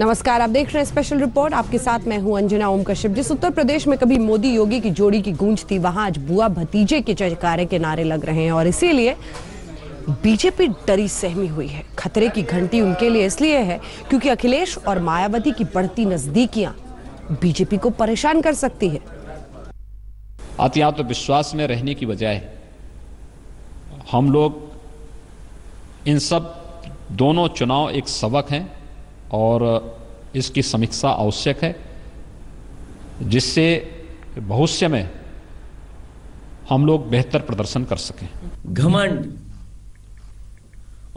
नमस्कार, आप देख रहे हैं स्पेशल रिपोर्ट। आपके साथ मैं हूं अंजना ओम कश्यप। जिस उत्तर प्रदेश में कभी मोदी योगी की जोड़ी की गूंज थी, वहां आज बुआ भतीजे के जयकारे के नारे लग रहे हैं और इसीलिए बीजेपी डरी सहमी हुई है। खतरे की घंटी उनके लिए इसलिए है क्योंकि अखिलेश और मायावती की बढ़ती नजदीकियां बीजेपी को परेशान कर सकती है। या तो विश्वास में रहने की बजाय हम लोग इन सब दोनों चुनाव एक सबक हैं और इसकी समीक्षा आवश्यक है, जिससे भविष्य में हम लोग बेहतर प्रदर्शन कर सकें। घमंड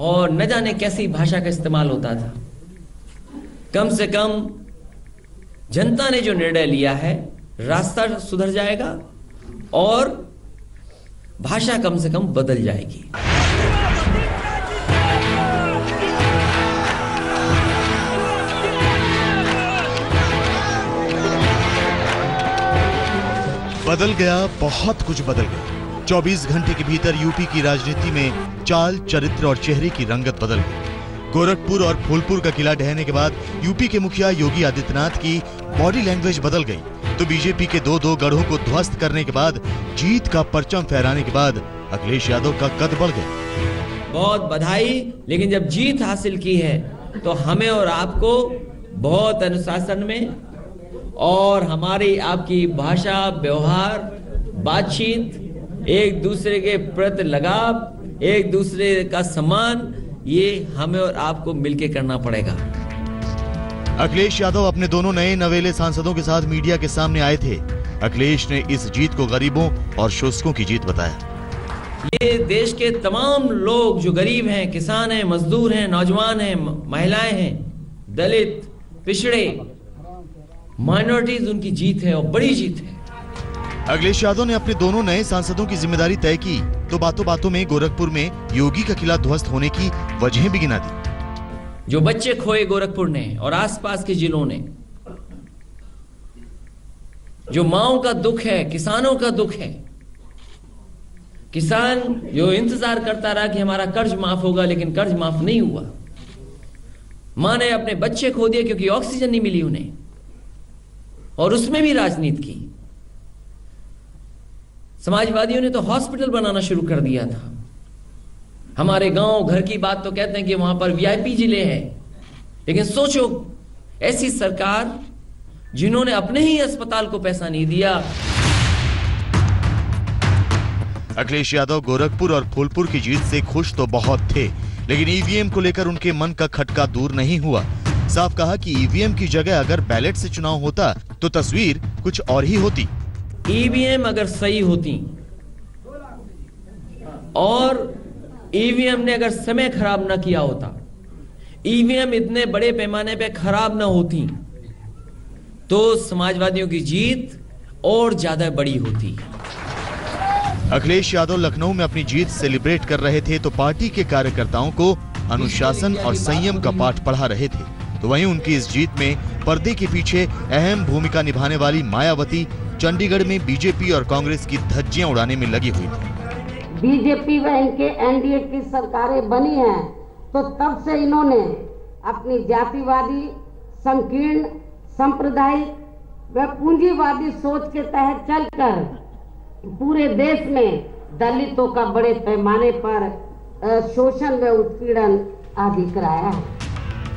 और न जाने कैसी भाषा का इस्तेमाल होता था। कम से कम जनता ने जो निर्णय लिया है, रास्ता सुधर जाएगा और भाषा कम से कम बदल जाएगी। बदल गया, बहुत कुछ बदल गया। 24 घंटे के भीतर यूपी की राजनीति में चाल, चरित्र और चेहरे की रंगत बदल गई। गोरखपुर और फूलपुर का किला ढहने के बाद यूपी के मुखिया योगी आदित्यनाथ की बॉडी लैंग्वेज बदल गई, तो बीजेपी के दो गढ़ों को ध्वस्त करने के बाद, जीत का परचम फहराने के बाद अखिलेश यादव का कद बढ़ गया। बहुत बधाई, लेकिन जब जीत हासिल की है तो हमें और आपको बहुत अनुशासन में और हमारी आपकी भाषा, व्यवहार, बातचीत, एक दूसरे के प्रति लगाव, एक दूसरे का सम्मान, ये हमें और आपको मिलकर करना पड़ेगा। अखिलेश यादव अपने दोनों नए नवेले सांसदों के साथ मीडिया के सामने आए थे। अखिलेश ने इस जीत को गरीबों और शोषकों की जीत बताया। ये देश के तमाम लोग जो गरीब हैं, किसान हैं, मजदूर हैं, नौजवान हैं, महिलाएं हैं, दलित, पिछड़े, माइनॉरिटीज, उनकी जीत है और बड़ी जीत है। अखिलेश यादव ने अपने दोनों नए सांसदों की जिम्मेदारी तय की तो बातों बातों में गोरखपुर में योगी का किला ध्वस्त होने की वजह भी गिना दी। जो बच्चे खोए गोरखपुर ने और आसपास के जिलों ने, जो माओं का दुख है, किसानों का दुख है। किसान जो इंतजार करता रहा कि हमारा कर्ज माफ होगा, लेकिन कर्ज माफ नहीं हुआ। मां ने अपने बच्चे खो दिए क्योंकि ऑक्सीजन नहीं मिली उन्हें, और उसमें भी राजनीति की। समाजवादियों ने तो हॉस्पिटल बनाना शुरू कर दिया था। हमारे गांव घर की बात तो कहते हैं कि वहां पर वीआईपी जिले हैं, लेकिन सोचो, ऐसी सरकार जिन्होंने अपने ही अस्पताल को पैसा नहीं दिया। अखिलेश यादव गोरखपुर और फूलपुर की जीत से खुश तो बहुत थे, लेकिन ईवीएम को लेकर उनके मन का खटका दूर नहीं हुआ। साफ कहा कि ईवीएम की जगह अगर बैलेट से चुनाव होता तो तस्वीर कुछ और ही होती। ईवीएम अगर सही होती और ईवीएम ने अगर समय खराब न किया होता, ईवीएम इतने बड़े पैमाने पे खराब न होती, तो समाजवादियों की जीत और ज्यादा बड़ी होती। अखिलेश यादव लखनऊ में अपनी जीत सेलिब्रेट कर रहे थे तो पार्टी के कार्यकर्ताओं को अनुशासन और संयम का पाठ पढ़ा रहे थे। तो वहीं उनकी इस जीत में पर्दे के पीछे अहम भूमिका निभाने वाली मायावती चंडीगढ़ में बीजेपी और कांग्रेस की धज्जियां उड़ाने में लगी हुई थी। बीजेपी व इनके एनडीए की सरकारें बनी हैं तो तब से इन्होंने अपनी जातिवादी, संकीर्ण, सांप्रदायिक व पूंजीवादी सोच के तहत चलकर पूरे देश में दलितों का बड़े पैमाने पर शोषण व उत्पीड़न आदि कराया है।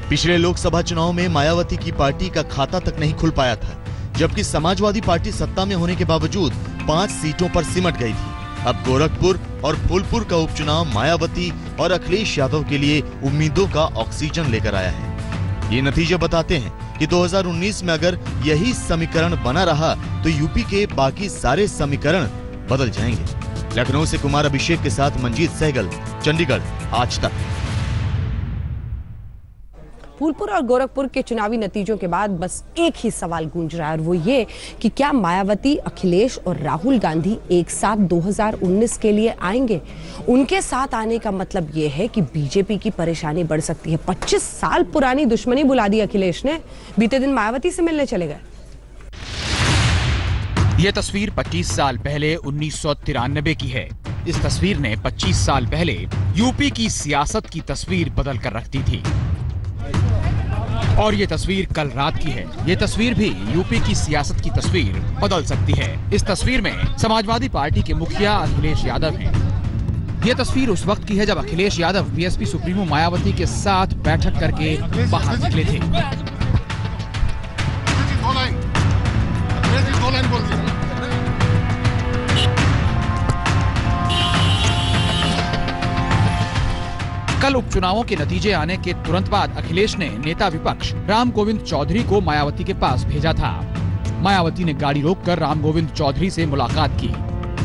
पिछले लोकसभा चुनाव में मायावती की पार्टी का खाता तक नहीं खुल पाया था, जबकि समाजवादी पार्टी सत्ता में होने के बावजूद 5 सीटों पर सिमट गई थी। अब गोरखपुर और फूलपुर का उपचुनाव मायावती और अखिलेश यादव के लिए उम्मीदों का ऑक्सीजन लेकर आया है। ये नतीजे बताते हैं कि 2019 में अगर यही समीकरण बना रहा तो यूपी के बाकी सारे समीकरण बदल जाएंगे। लखनऊ से कुमार अभिषेक के साथ मंजीत सहगल, चंडीगढ़, आज तक। फूलपुर और गोरखपुर के चुनावी नतीजों के बाद बस एक ही सवाल गूंज रहा है और वो ये कि क्या मायावती, अखिलेश और राहुल गांधी एक साथ 2019 के लिए आएंगे। उनके साथ आने का मतलब ये है कि बीजेपी की परेशानी बढ़ सकती है। 25 साल पुरानी दुश्मनी बुला दी अखिलेश ने, बीते दिन मायावती से मिलने चले गए। यह तस्वीर 25 साल पहले 1993 की है। इस तस्वीर ने 25 साल पहले यूपी की सियासत की तस्वीर बदल कर रख दी थी। और ये तस्वीर कल रात की है। ये तस्वीर भी यूपी की सियासत की तस्वीर बदल सकती है। इस तस्वीर में समाजवादी पार्टी के मुखिया अखिलेश यादव हैं। ये तस्वीर उस वक्त की है जब अखिलेश यादव बीएसपी सुप्रीमो मायावती के साथ बैठक करके बाहर निकले थे। कल उपचुनावों के नतीजे आने के तुरंत बाद अखिलेश ने नेता विपक्ष राम गोविंद चौधरी को मायावती के पास भेजा था। मायावती ने गाड़ी रोककर राम गोविंद चौधरी से मुलाकात की।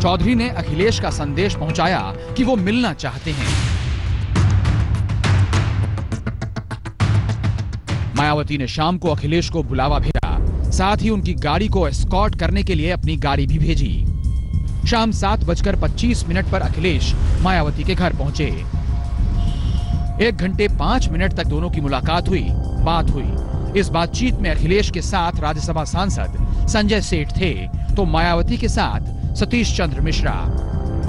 चौधरी ने अखिलेश का संदेश पहुंचाया कि वो मिलना चाहते हैं। मायावती ने शाम को अखिलेश को बुलावा भेजा, साथ ही उनकी गाड़ी को एस्कॉर्ट करने के लिए अपनी गाड़ी भी भेजी। शाम 7:25 पर अखिलेश मायावती के घर पहुंचे। 1 घंटे 5 मिनट तक दोनों की मुलाकात हुई, बात हुई। इस बातचीत में अखिलेश के साथ राज्यसभा सांसद संजय सेठ थे, तो मायावती के साथ सतीश चंद्र मिश्रा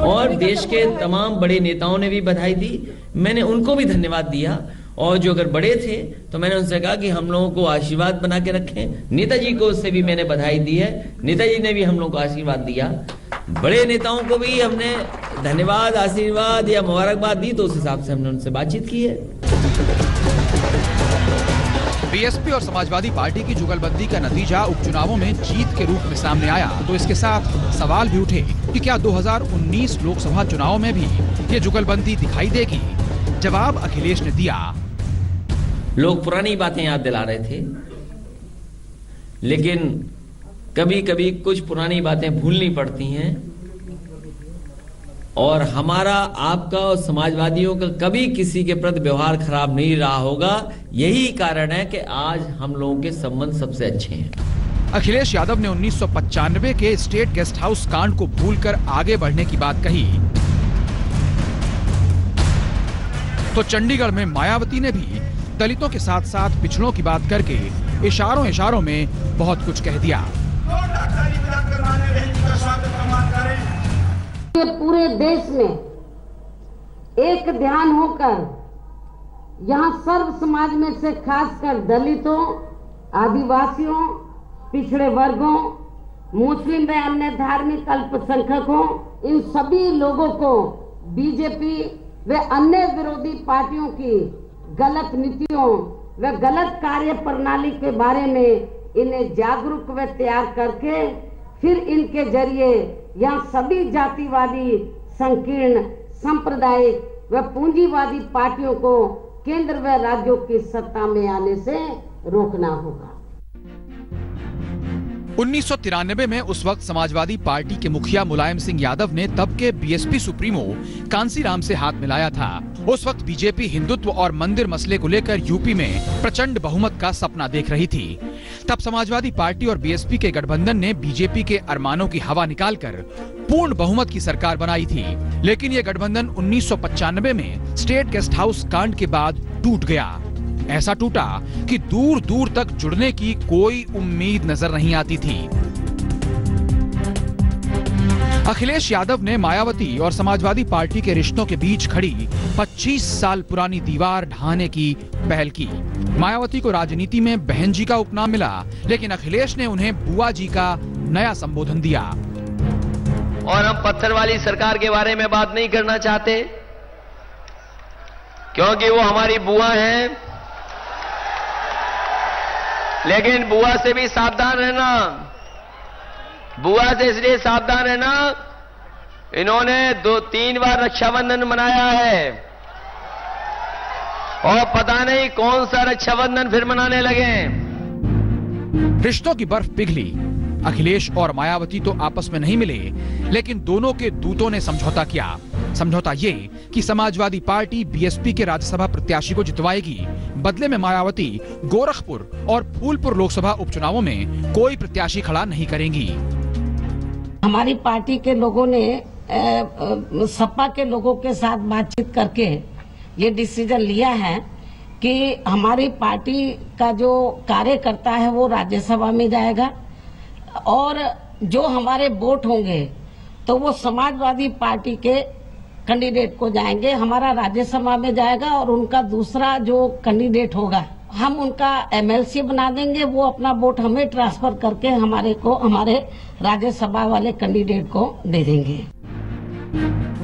और देश के तमाम बड़े नेताओं ने भी बधाई दी। मैंने उनको भी धन्यवाद दिया, और जो अगर बड़े थे तो मैंने उनसे कहा कि हम लोगों को आशीर्वाद बना के रखें। नेताजी को उससे भी मैंने बधाई दी है, नेताजी ने भी हम लोगों को आशीर्वाद दिया। बड़े नेताओं को भी हमने धन्यवाद, आशीर्वाद या मुबारकबाद दी, तो उस हिसाब से हमने उनसे बातचीत की है। बीएसपी और समाजवादी पार्टी की जुगलबंदी का नतीजा उपचुनावों में जीत के रूप में सामने आया, तो इसके साथ सवाल भी उठे कि क्या 2019 लोकसभा चुनाव में भी ये जुगलबंदी दिखाई देगी। जवाब अखिलेश ने दिया। लोग पुरानी बातें याद दिला रहे थे, लेकिन कभी कभी कुछ पुरानी बातें भूलनी पड़ती हैं, और हमारा, आपका और समाजवादियों का कभी किसी के प्रति व्यवहार खराब नहीं रहा होगा। यही कारण है कि आज हम लोगों के संबंध सबसे अच्छे हैं। अखिलेश यादव ने 1995 के स्टेट गेस्ट हाउस कांड को भूलकर आगे बढ़ने की बात कही, तो चंडीगढ़ में मायावती ने भी दलितों के साथ साथ पिछड़ों की बात करके इशारों में बहुत कुछ कह दिया। ये पूरे देश में एक ध्यान होकर यहाँ सर्व समाज में से खासकर दलितों, आदिवासियों, पिछड़े वर्गों, मुस्लिम व अन्य धार्मिक अल्पसंख्यकों, इन सभी लोगों को बीजेपी व अन्य विरोधी पार्टियों की गलत नीतियों व गलत कार्य प्रणाली के बारे में इन्हें जागरूक व तैयार करके फिर इनके जरिए यहाँ सभी जातिवादी, संकीर्ण, सांप्रदायिक व पूंजीवादी पार्टियों को केंद्र व राज्यों की सत्ता में आने से रोकना होगा। 1993 में उस वक्त समाजवादी पार्टी के मुखिया मुलायम सिंह यादव ने तब के बीएसपी सुप्रीमो कांसीराम से हाथ मिलाया था। उस वक्त बीजेपी हिंदुत्व और मंदिर मसले को लेकर यूपी में प्रचंड बहुमत का सपना देख रही थी। तब समाजवादी पार्टी और बीएसपी के गठबंधन ने बीजेपी के अरमानों की हवा निकालकर पूर्ण बहुमत की सरकार बनाई थी, लेकिन ये गठबंधन 1995 में स्टेट गेस्ट हाउस कांड के बाद टूट गया। ऐसा टूटा कि दूर दूर तक जुड़ने की कोई उम्मीद नजर नहीं आती थी। अखिलेश यादव ने मायावती और समाजवादी पार्टी के रिश्तों के बीच खड़ी 25 साल पुरानी दीवार ढाने की पहल की। मायावती को राजनीति में बहन जी का उपनाम मिला, लेकिन अखिलेश ने उन्हें बुआ जी का नया संबोधन दिया। और हम पत्थर वाली सरकार के बारे में बात नहीं करना चाहते, क्योंकि वो हमारी बुआ हैं, लेकिन बुआ से भी सावधान रहना। बुआ से इसलिए सावधान रहना, इन्होंने 2-3 बार रक्षाबंधन मनाया है, और पता नहीं कौन सा रक्षाबंधन फिर मनाने लगे। रिश्तों की बर्फ पिघली। अखिलेश और मायावती तो आपस में नहीं मिले, लेकिन दोनों के दूतों ने समझौता किया। समझौता ये कि समाजवादी पार्टी बीएसपी के राज्यसभा प्रत्याशी को जितवाएगी, बदले में मायावती गोरखपुर और फूलपुर लोकसभा उपचुनावों में कोई प्रत्याशी खड़ा नहीं करेंगी। हमारी पार्टी के लोगों ने सपा के लोगों के साथ बातचीत करके ये डिसीजन लिया है कि हमारी पार्टी का जो कार्यकर्ता है वो राज्यसभा में जाएगा, और जो हमारे वोट होंगे तो वो समाजवादी पार्टी के कैंडिडेट को जाएंगे, हमारा राज्यसभा में जाएगा, और उनका दूसरा जो कैंडिडेट होगा हम उनका एमएलसी बना देंगे, वो अपना वोट हमें ट्रांसफर करके हमारे राज्यसभा वाले कैंडिडेट को दे देंगे।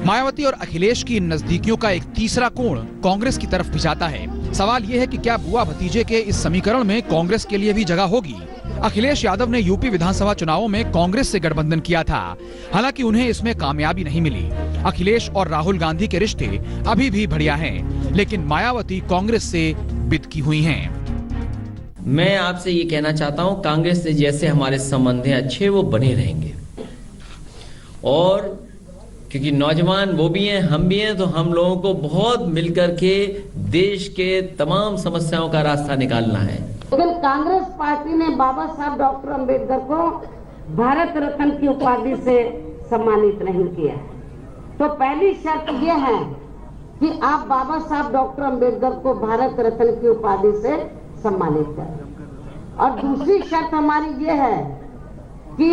मायावती और अखिलेश की इन नजदीकियों का एक तीसरा कोण कांग्रेस की तरफ भी जाता है। सवाल ये है कि क्या बुआ भतीजे के इस समीकरण में कांग्रेस के लिए भी जगह होगी? अखिलेश यादव ने यूपी विधानसभा चुनावों में कांग्रेस से गठबंधन किया था, हालांकि उन्हें इसमें कामयाबी नहीं मिली। अखिलेश और राहुल गांधी के रिश्ते अभी भी बढ़िया हैं, लेकिन मायावती कांग्रेस से बिदकी हुई हैं। मैं आपसे ये कहना चाहता हूं, कांग्रेस से जैसे हमारे संबंध हैं अच्छे, वो बने रहेंगे। और क्योंकि नौजवान वो भी हैं, हम भी हैं, तो हम लोगों को बहुत मिलकर के देश के तमाम समस्याओं का रास्ता निकालना है। लेकिन कांग्रेस पार्टी ने बाबा साहब डॉक्टर अंबेडकर को भारत रत्न की उपाधि से सम्मानित नहीं किया। तो पहली शर्त यह है कि आप बाबा साहब डॉक्टर अंबेडकर को भारत रत्न की उपाधि से सम्मानित करें। और दूसरी शर्त हमारी ये है कि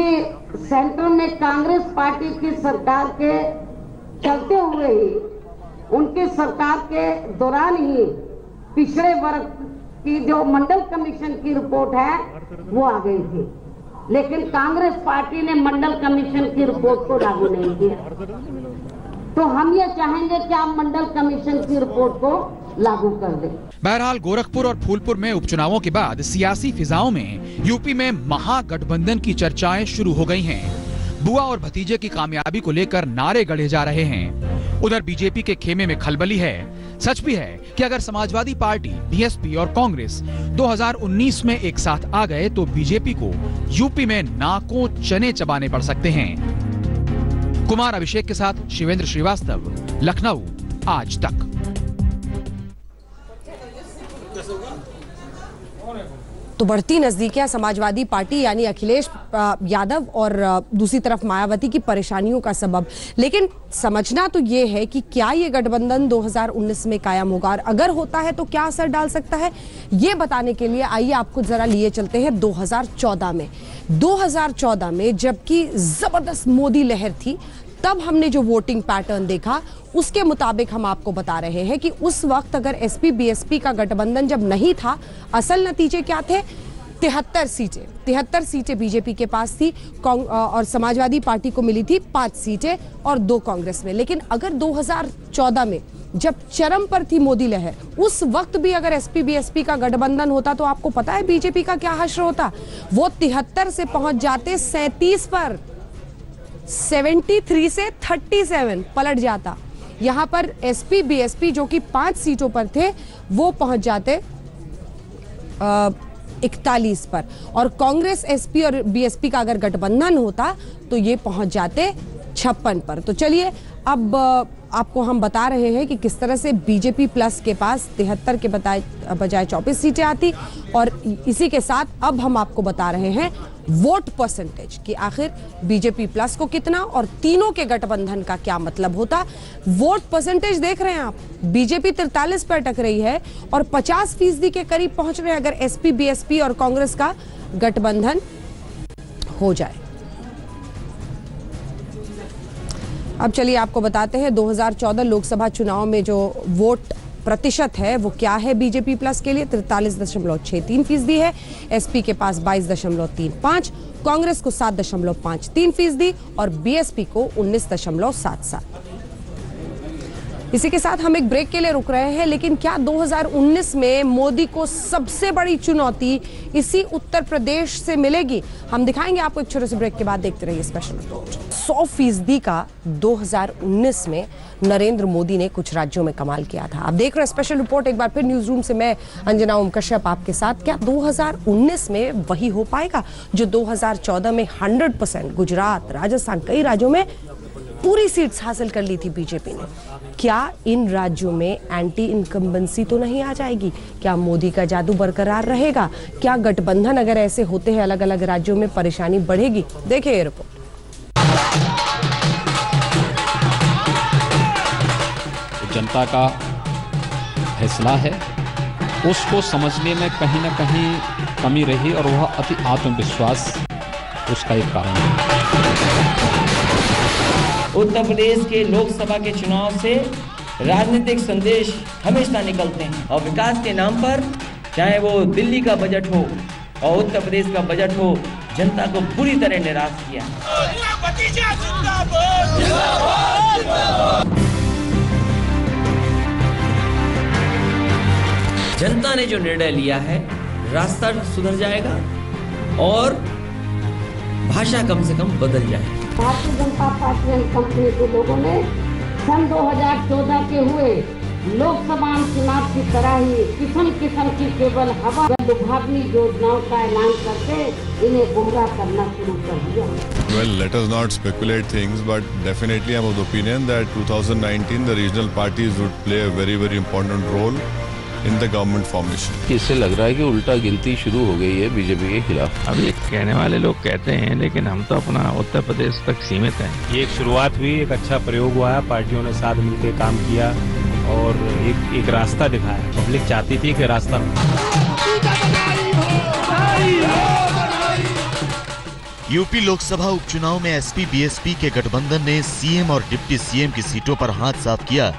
सेंटर में कांग्रेस पार्टी की सरकार के चलते हुए ही, उनकी सरकार के दौरान ही पिछड़े वर्ग की जो मंडल कमीशन की रिपोर्ट है वो आ गई थी, लेकिन कांग्रेस पार्टी ने मंडल कमीशन की रिपोर्ट को लागू नहीं किया। तो हम ये चाहेंगे कि आप मंडल कमीशन की रिपोर्ट को लागू कर दें। बहरहाल गोरखपुर और फूलपुर में उपचुनावों के बाद सियासी फिजाओं में यूपी में महागठबंधन की चर्चाएं शुरू हो गई हैं। बुआ और भतीजे की कामयाबी को लेकर नारे गढ़े जा रहे हैं। उधर बीजेपी के खेमे में खलबली है। सच भी है कि अगर समाजवादी पार्टी, बीएसपी और कांग्रेस 2019 में एक साथ आ गए तो बीजेपी को यूपी में नाकों चने चबाने पड़ सकते हैं। कुमार अभिषेक के साथ शिवेंद्र श्रीवास्तव, लखनऊ, आज तक। तो बढ़ती नजदीकियां समाजवादी पार्टी यानी अखिलेश यादव और दूसरी तरफ मायावती की परेशानियों का सबब। लेकिन समझना तो ये है कि क्या ये गठबंधन 2019 में कायम होगा, और अगर होता है तो क्या असर डाल सकता है, ये बताने के लिए आइए आपको जरा लिए चलते हैं 2014 में। 2014 में जबकि जबरदस्त मोदी लहर थी, तब हमने जो वोटिंग पैटर्न देखा उसके मुताबिक हम आपको बता रहे हैं कि उस वक्त अगर एसपी बीएसपी का गठबंधन जब नहीं था, असल नतीजे क्या थे? 73 सीटें बीजेपी के पास थी और समाजवादी पार्टी को मिली थी 5 सीटें और 2 कांग्रेस में। लेकिन अगर 2014 में जब चरम पर थी मोदी लहर, उस वक्त भी अगर एसपी बीएसपी का गठबंधन होता तो आपको पता है बीजेपी का क्या हश्र होता? वो 73 से पहुंच जाते 37 पर, 73 से 37 पलट जाता। यहां पर एसपी बीएसपी जो कि 5 सीटों पर थे वो पहुंच जाते 41 पर, और कांग्रेस एसपी और बीएसपी का अगर गठबंधन होता तो ये पहुंच जाते 56 पर। तो चलिए अब आपको हम बता रहे हैं कि किस तरह से बीजेपी प्लस के पास 73 के बजाय 24 सीटें आती, और इसी के साथ अब हम आपको बता रहे हैं वोट परसेंटेज कि आखिर बीजेपी प्लस को कितना और तीनों के गठबंधन का क्या मतलब होता। वोट परसेंटेज देख रहे हैं आप, बीजेपी 43 पर अटक रही है और 50% के करीब पहुंच रहे हैं अगर एसपी बीएसपी और कांग्रेस का गठबंधन हो जाए। अब चलिए आपको बताते हैं 2014 लोकसभा चुनाव में जो वोट प्रतिशत है वो क्या है बीजेपी प्लस के लिए। 43.63% है, एसपी के पास 22.35, कांग्रेस को 7.53% और बीएसपी को 19.77। इसी के साथ हम एक ब्रेक के लिए रुक रहे हैं, लेकिन क्या 2019 में मोदी को सबसे बड़ी चुनौती इसी उत्तर प्रदेश से मिलेगी? हम दिखाएंगे आपको एक छोटे से ब्रेक के बाद। देखते रहिए स्पेशल रिपोर्ट। 100% का 2019 में नरेंद्र मोदी ने कुछ राज्यों में कमाल किया था। आप देख रहे हैं स्पेशल रिपोर्ट। एक बार फिर न्यूज रूम से मैं अंजना ओम कश्यप आपके साथ। क्या 2019 में वही हो पाएगा जो 2014 में 100%? गुजरात, राजस्थान, कई राज्यों में पूरी सीट्स हासिल कर ली थी बीजेपी ने। क्या इन राज्यों में एंटी इनकम्बेंसी तो नहीं आ जाएगी? क्या मोदी का जादू बरकरार रहेगा? क्या गठबंधन अगर ऐसे होते हैं अलग अलग राज्यों में परेशानी बढ़ेगी? देखिए ये रिपोर्ट। जनता का फैसला है, उसको समझने में कहीं ना कहीं कमी रही और वह अति आत्मविश्वास उसका एक कारण है। उत्तर प्रदेश के लोकसभा के चुनाव से राजनीतिक संदेश हमेशा निकलते हैं और विकास के नाम पर चाहे वो दिल्ली का बजट हो और उत्तर प्रदेश का बजट हो, जनता को पूरी तरह निराश किया। जनता ने जो निर्णय लिया है, रास्ता सुधर जाएगा और भाषा कम से कम बदल जाएगी। Bharatiya Janata party and company के लोगों ने सन 2014 के हुए लोकसभा चुनाव की तरह ही किस्म किस्म की केवल हवा लुभावनी योजनाओं का ऐलान करके इन्हें गुमराह करना शुरू कर दिया। Well, let us not speculate things, but definitely I'm of the opinion that 2019 the regional parties would play a very, very important role in the government formation. इससे लग रहा है कि उल्टा गिनती शुरू हो गई है बीजेपी के खिलाफ। अब ये कहने वाले लोग कहते हैं, लेकिन हम तो अपना उत्तर प्रदेश तक सीमित हैं। ये एक शुरुआत हुई, एक अच्छा प्रयोग हुआ है, पार्टियों ने साथ मिलकर काम किया और एक रास्ता दिखाया। पब्लिक चाहती थी कि रास्ता यूपी लोकसभा उपचुनाव में एसपी बीएसपी के गठबंधन ने सीएम और डिप्टी सीएम की सीटों पर हाथ साफ किया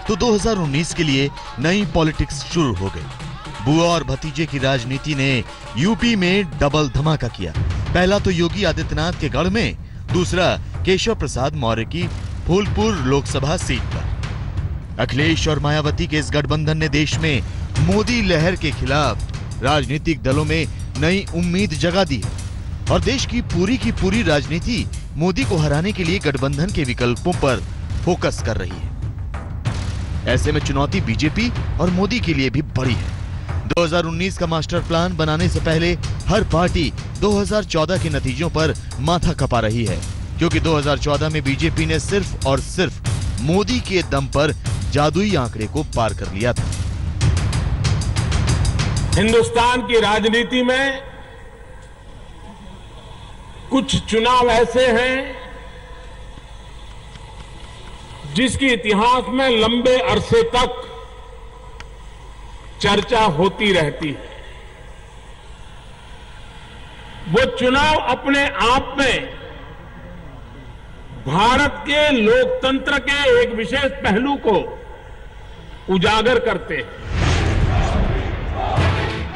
तो 2019 के लिए नई पॉलिटिक्स शुरू हो गई। बुआ और भतीजे की राजनीति ने यूपी में डबल धमाका किया। पहला तो योगी आदित्यनाथ के गढ़ में, दूसरा केशव प्रसाद मौर्य की फूलपुर लोकसभा सीट पर। अखिलेश और मायावती के इस गठबंधन ने देश में मोदी लहर के खिलाफ राजनीतिक दलों में नई उम्मीद जगा दी है और देश की पूरी राजनीति मोदी को हराने के लिए गठबंधन के विकल्पों पर फोकस कर रही है। ऐसे में चुनौती बीजेपी और मोदी के लिए भी बड़ी है। 2019 का मास्टर प्लान बनाने से पहले हर पार्टी 2014 के नतीजों पर माथा कपा रही है, क्योंकि 2014 में बीजेपी ने सिर्फ और सिर्फ मोदी के दम पर जादुई आंकड़े को पार कर लिया था। हिंदुस्तान की राजनीति में कुछ चुनाव ऐसे हैं जिसकी इतिहास में लंबे अरसे तक चर्चा होती रहती है। वो चुनाव अपने आप में भारत के लोकतंत्र के एक विशेष पहलू को उजागर करते हैं।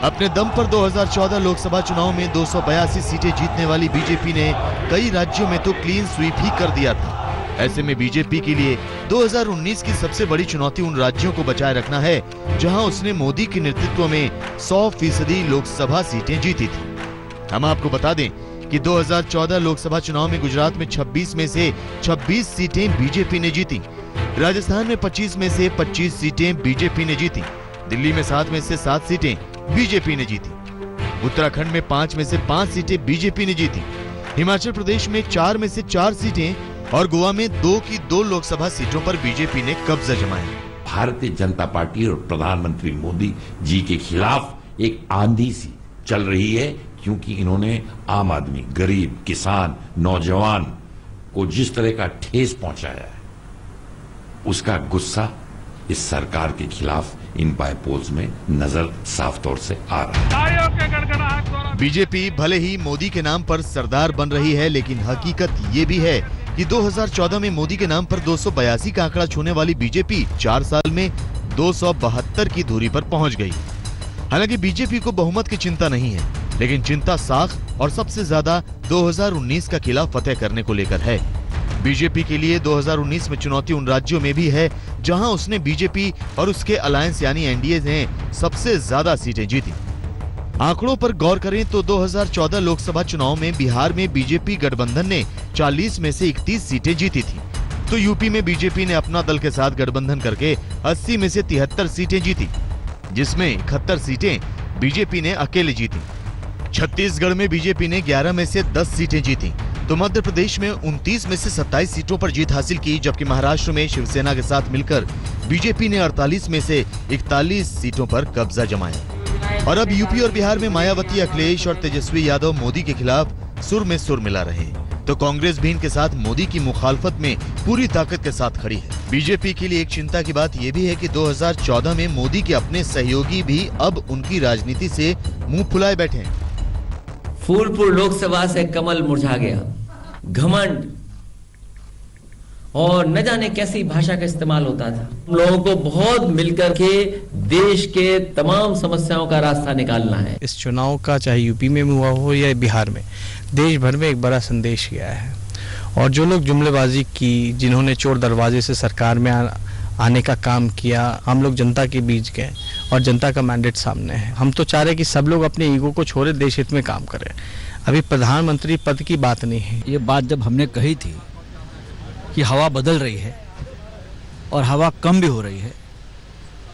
अपने दम पर 2014 लोकसभा चुनाव में 282 सीटें जीतने वाली बीजेपी ने कई राज्यों में तो क्लीन स्वीप ही कर दिया था। ऐसे में बीजेपी के लिए 2019 की सबसे बड़ी चुनौती उन राज्यों को बचाए रखना है जहां उसने मोदी के नेतृत्व में 100% लोकसभा सीटें जीती थी। हम आपको बता दें कि 2014 लोकसभा चुनाव में गुजरात में 26 में से 26 सीटें बीजेपी ने जीती, राजस्थान में 25 में से 25 सीटें बीजेपी ने जीती, दिल्ली में 7 में से 7 सीटें बीजेपी ने जीती, उत्तराखंड में 5 में से 5 सीटें बीजेपी ने जीती, हिमाचल प्रदेश में 4 में से 4 सीटें और गोवा में 2 की 2 लोकसभा सीटों पर बीजेपी ने कब्जा जमाया। भारतीय जनता पार्टी और प्रधानमंत्री मोदी जी के खिलाफ एक आंधी सी चल रही है, क्योंकि इन्होंने आम आदमी, गरीब, किसान, नौजवान को जिस तरह का ठेस पहुंचाया है, उसका गुस्सा इस सरकार के खिलाफ इन बायपोल्स में नजर साफ तौर से आ रहा है। बीजेपी भले ही मोदी के नाम पर सरदार बन रही है, लेकिन हकीकत ये भी है कि 2014 में मोदी के नाम पर 282 का आंकड़ा छूने वाली बीजेपी 4 साल में 272 की दूरी पर पहुंच गई। हालांकि बीजेपी को बहुमत की चिंता नहीं है, लेकिन चिंता साख और सबसे ज्यादा 2019 का किला फतेह करने को लेकर है। बीजेपी के लिए 2019 में चुनौती उन राज्यों में भी है जहां उसने बीजेपी और उसके अलायंस यानी एनडीए ने सबसे ज्यादा सीटें जीती। आंकड़ों पर गौर करें तो 2014 लोकसभा चुनाव में बिहार में बीजेपी गठबंधन ने 40 में से 31 सीटें जीती थी, तो यूपी में बीजेपी ने अपना दल के साथ गठबंधन करके 80 में से 73 सीटें जीती, जिसमें 71 सीटें बीजेपी ने अकेले जीती। छत्तीसगढ़ में बीजेपी ने 11 में से 10 सीटें जीती, तो मध्य प्रदेश में 29 में से 27 सीटों पर जीत हासिल की, जबकि महाराष्ट्र में शिवसेना के साथ मिलकर बीजेपी ने 48 में से 41 सीटों पर कब्जा जमाया। और अब यूपी और बिहार में मायावती, अखिलेश और तेजस्वी यादव मोदी के खिलाफ सुर में सुर मिला रहे हैं, तो कांग्रेस भी इनके साथ मोदी की मुखालफत में पूरी ताकत के साथ खड़ी है। बीजेपी के लिए एक चिंता की बात यह भी है कि 2014 में मोदी के अपने सहयोगी भी अब उनकी राजनीति से मुंह फुलाए बैठे हैं। फूलपुर लोकसभा से कमल मुरझा गया, घमंड और न जाने कैसी भाषा का इस्तेमाल होता था। हम लोगों को बहुत मिलकर के देश के तमाम समस्याओं का रास्ता निकालना है। इस चुनाव का चाहे यूपी में हुआ हो या बिहार में, देश भर में एक बड़ा संदेश गया है। और जो लोग जुमलेबाजी की, जिन्होंने चोर दरवाजे से सरकार में आने का काम किया, हम लोग जनता के बीच गए और जनता का मैंडेट सामने है। हम तो चाह रहे कि सब लोग अपने ईगो को छोड़े, देश हित में काम करें। अभी प्रधानमंत्री पद की बात नहीं है। ये बात जब हमने कही थी कि हवा बदल रही है और हवा कम भी हो रही है,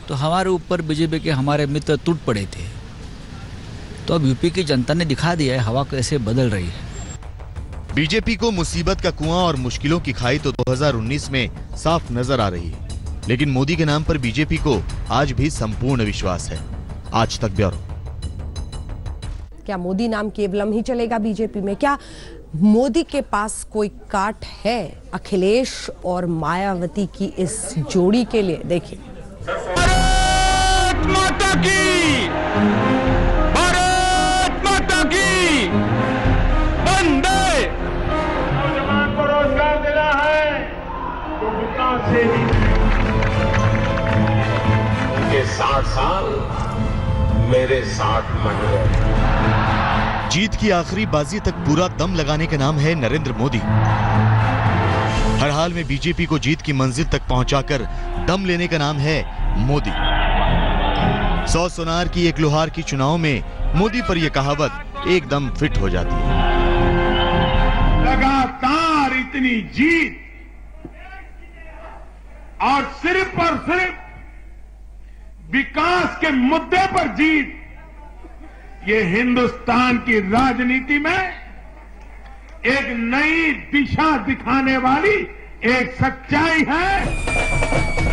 तो हमारे ऊपर बीजेपी के हमारे मित्र टूट पड़े थे। तो अब यूपी की जनता ने दिखा दिया है हवा कैसे बदल रही है। बीजेपी को मुसीबत का कुआं और मुश्किलों की खाई तो 2019 में साफ नजर आ रही है, लेकिन मोदी के नाम पर बीजेपी को आज भी संपूर्ण विश्वास है। आज तक ब्यूरो। क्या मोदी नाम केवलम ही चलेगा बीजेपी में? क्या मोदी के पास कोई काट है अखिलेश और मायावती की इस जोड़ी के लिए? देखिए। भारत माता की, भारत माता की, वंदे। नौजवान को रोजगार देना है तो विकास से ही। ये 60 साल मेरे साथ मंडे। जीत की आखिरी बाजी तक पूरा दम लगाने का नाम है नरेंद्र मोदी। हर हाल में बीजेपी को जीत की मंजिल तक पहुंचाकर दम लेने का नाम है मोदी। 100 सोनार की एक लोहार की चुनाव में मोदी पर यह कहावत एकदम फिट हो जाती है। लगातार इतनी जीत और सिर्फ विकास के मुद्दे पर जीत, ये हिंदुस्तान की राजनीति में एक नई दिशा दिखाने वाली एक सच्चाई है।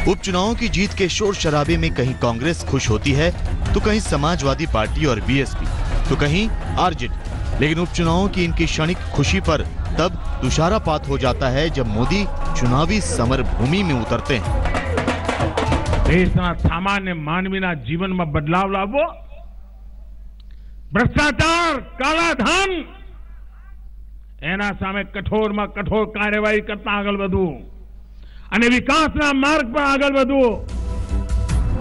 उपचुनावों की जीत के शोर शराबे में कहीं कांग्रेस खुश होती है तो कहीं समाजवादी पार्टी और बीएसपी, तो कहीं आरजेडी। लेकिन उपचुनावों की इनकी क्षणिक खुशी पर तब तुषारापात हो जाता है जब मोदी चुनावी समर भूमि में उतरते हैं। देशना सामान्य मानवीना जीवन में बदलाव लावो, भ्रष्टाचार, काला धन, एना सामे कठोर कार्यवाही करता आगल વધવું અને વિકાસના માર્ગ પર આગળ વધવું।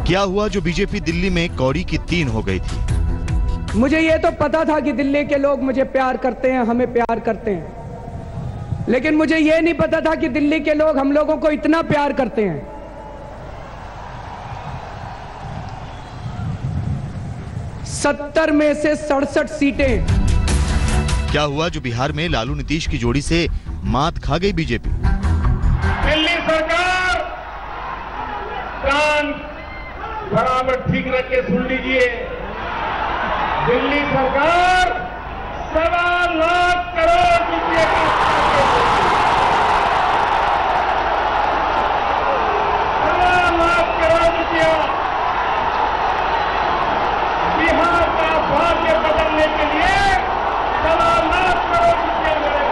क्या हुआ जो बीजेपी दिल्ली में कौड़ी की 3 हो गई थी? मुझे ये तो पता था कि दिल्ली के लोग मुझे प्यार करते हैं, हमें प्यार करते हैं, लेकिन मुझे ये नहीं पता था कि दिल्ली के लोग हम लोगों को इतना प्यार करते हैं। 70 में से 67 सीटें। क्या हुआ जो बिहार में लालू नीतीश की जोड़ी से मात खा गई बीजेपी? दिल्ली सरकार कान बराबर ठीक रख के सुन लीजिए। दिल्ली सरकार 1.25 लाख करोड़ रुपए का 1.25 लाख करोड़ रुपया बिहार का भाग्य बदलने के लिए 1.25 लाख करोड़ रुपया मेरे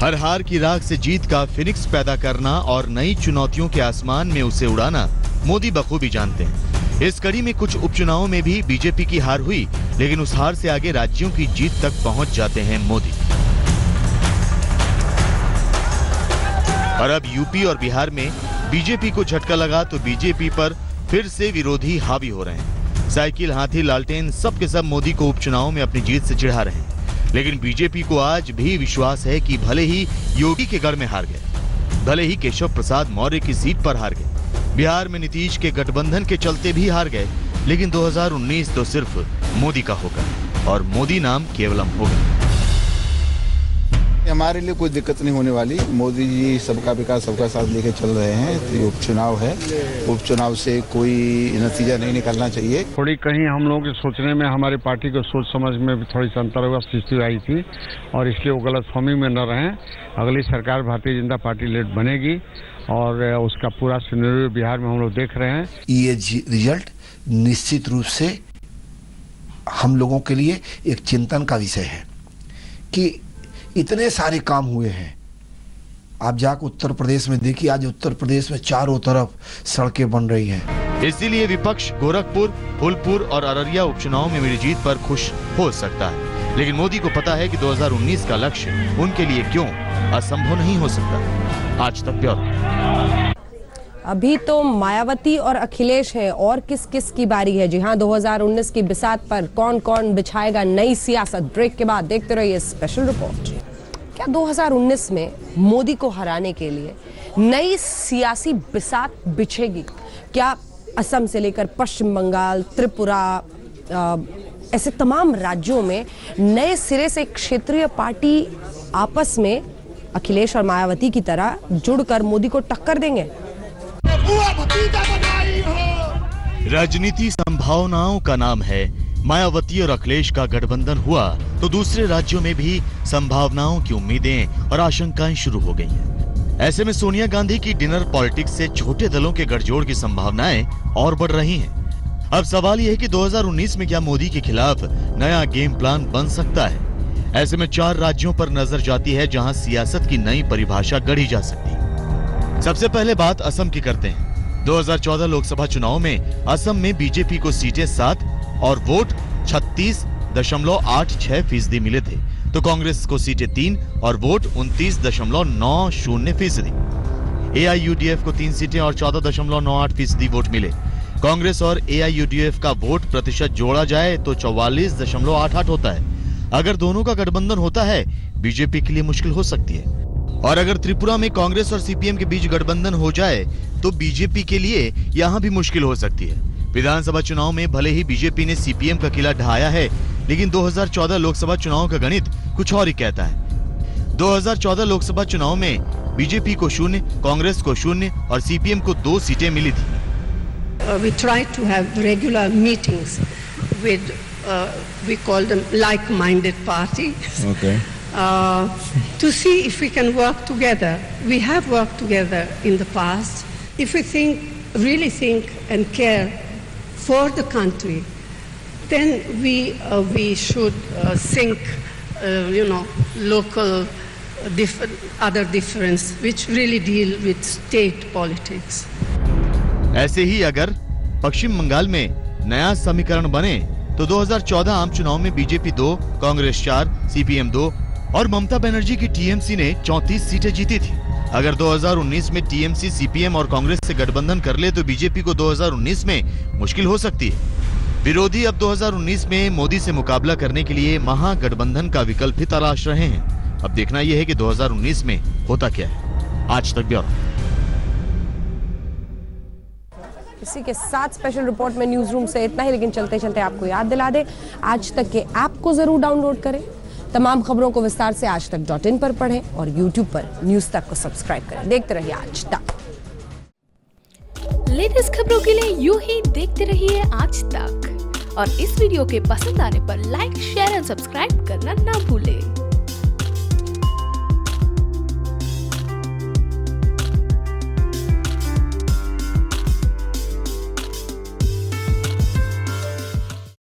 हर हार की राख से जीत का फिनिक्स पैदा करना और नई चुनौतियों के आसमान में उसे उड़ाना मोदी बखूबी जानते हैं। इस कड़ी में कुछ उपचुनावों में भी बीजेपी की हार हुई, लेकिन उस हार से आगे राज्यों की जीत तक पहुंच जाते हैं मोदी। और अब यूपी और बिहार में बीजेपी को झटका लगा तो बीजेपी पर फिर से विरोधी हावी हो रहे हैं। साइकिल, हाथी, लालटेन सब के सब मोदी को उपचुनाव में अपनी जीत से चिढ़ा रहे हैं। लेकिन बीजेपी को आज भी विश्वास है कि भले ही योगी के गढ़ में हार गए, भले ही केशव प्रसाद मौर्य की सीट पर हार गए, बिहार में नीतीश के गठबंधन के चलते भी हार गए, लेकिन 2019 तो सिर्फ मोदी का होगा और मोदी नाम केवलम होगा। हमारे लिए कोई दिक्कत नहीं होने वाली। मोदी जी सबका विकास सबका साथ लेके चल रहे हैं। तो ये उपचुनाव है, उपचुनाव से कोई नतीजा नहीं निकलना चाहिए। थोड़ी कहीं हम लोगों के सोचने में, हमारी पार्टी को सोच समझ में भी थोड़ी अंतर्गत स्थिति आई थी और इसलिए वो गलतफहमी में न रहें। अगली सरकार भारतीय जनता पार्टी लेड बनेगी और उसका पूरा सिनेरियो बिहार में हम लोग देख रहे हैं। ये रिजल्ट निश्चित रूप से हम लोगों के लिए एक चिंतन का विषय है कि इतने सारे काम हुए हैं। आप जाकर उत्तर प्रदेश में देखिए, आज उत्तर प्रदेश में चारों तरफ सड़कें बन रही हैं। इसीलिए विपक्ष गोरखपुर, फूलपुर और अररिया उपचुनाव में मिली जीत पर खुश हो सकता है। लेकिन मोदी को पता है कि 2019 का लक्ष्य उनके लिए क्यों असंभव नहीं हो सकता। आज तक ब्यूरो। अभी तो मायावती और अखिलेश है, और किस किस की बारी है? जी हां, 2019 की बिसात पर कौन कौन बिछाएगा नई सियासत? ब्रेक के बाद देखते रहिए स्पेशल रिपोर्ट। क्या 2019 में मोदी को हराने के लिए नई सियासी बिसात बिछेगी? क्या असम से लेकर पश्चिम बंगाल, त्रिपुरा, ऐसे तमाम राज्यों में नए सिरे से क्षेत्रीय पार्टी आपस में अखिलेश और मायावती की तरह जुड़कर मोदी को टक्कर देंगे? राजनीति संभावनाओं का नाम है। मायावती और अखिलेश का गठबंधन हुआ तो दूसरे राज्यों में भी संभावनाओं की उम्मीदें और आशंकाएं शुरू हो गई हैं। ऐसे में सोनिया गांधी की डिनर पॉलिटिक्स से छोटे दलों के गठजोड़ की संभावनाएं और बढ़ रही हैं। अब सवाल यह है कि 2019 में क्या मोदी के खिलाफ नया गेम प्लान बन सकता है? ऐसे में 4 राज्यों पर नजर जाती है जहां सियासत की नई परिभाषा गढ़ी जा सकती है। सबसे पहले बात असम की करते हैं। 2014 लोकसभा चुनाव में असम में बीजेपी को सीटें 7 और वोट 36.86% मिले थे, तो कांग्रेस को सीटें 3 और वोट 29.90%। AIUDF को 3 सीटें और 14.98% वोट मिले। कांग्रेस और AIUDF का वोट प्रतिशत जोड़ा जाए तो 44.88 होता है। अगर दोनों का गठबंधन होता है, बीजेपी के लिए मुश्किल हो सकती है। और अगर त्रिपुरा में कांग्रेस और CPM के बीच गठबंधन हो जाए तो बीजेपी के लिए यहां भी मुश्किल हो सकती है। विधानसभा चुनाव में भले ही बीजेपी ने CPM का किला ढहाया है, लेकिन 2014 लोकसभा चुनाव का गणित कुछ और ही कहता है। 2014 लोकसभा चुनाव में बीजेपी को 0, कांग्रेस को 0 और CPM को 2 सीटें मिली थी। We try to have regular meetings with, we call them like-minded parties. Okay. To see if we can work together. We have worked together in the past. If we really think and care for the country, then we should think, local other difference, which really deal with state politics. ऐसे ही अगर पश्चिम बंगाल में नया समीकरण बने तो 2014 आम चुनाव में बीजेपी 2, कांग्रेस 4, CPM 2 और ममता बनर्जी की TMC ने 34 सीटें जीती थी। अगर 2019 में TMC, CPM और कांग्रेस से गठबंधन कर ले तो बीजेपी को 2019 में मुश्किल हो सकती है। विरोधी अब 2019 में मोदी से मुकाबला करने के लिए महागठबंधन का विकल्प भी तलाश रहे हैं। अब देखना यह है कि 2019 में होता क्या है। आज तक ब्यूरो। इसी के साथ स्पेशल रिपोर्ट में न्यूज रूम से इतना ही, लेकिन चलते चलते आपको याद दिला दे, आज तक के ऐप को जरूर डाउनलोड करें। तमाम खबरों को विस्तार से aajtak.in पर पढ़ें और YouTube पर न्यूज तक को सब्सक्राइब करें। देखते रहिए आज तक। लेटेस्ट खबरों के लिए यूं ही देखते रहिए आज तक, और इस वीडियो के पसंद आने पर लाइक, शेयर एंड सब्सक्राइब करना ना भूलें।